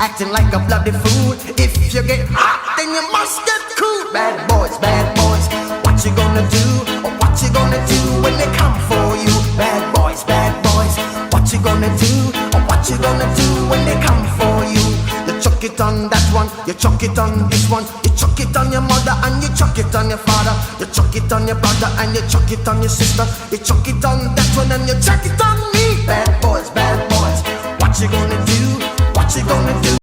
acting like a bloody fool. If you get hot, then you must get cool. Bad boys, what you gonna do? Or what you gonna do when they come for you? Bad boys, what you gonna do? Or what you gonna do when they come for you? You chuck it on that one, you chuck it on this one, you chuck it on your mother and you chuck it on your father, you chuck it on your brother and you chuck it on your sister, you chuck it on that one and you chuck it on me. Bad boys, what you gonna do? What you gonna do?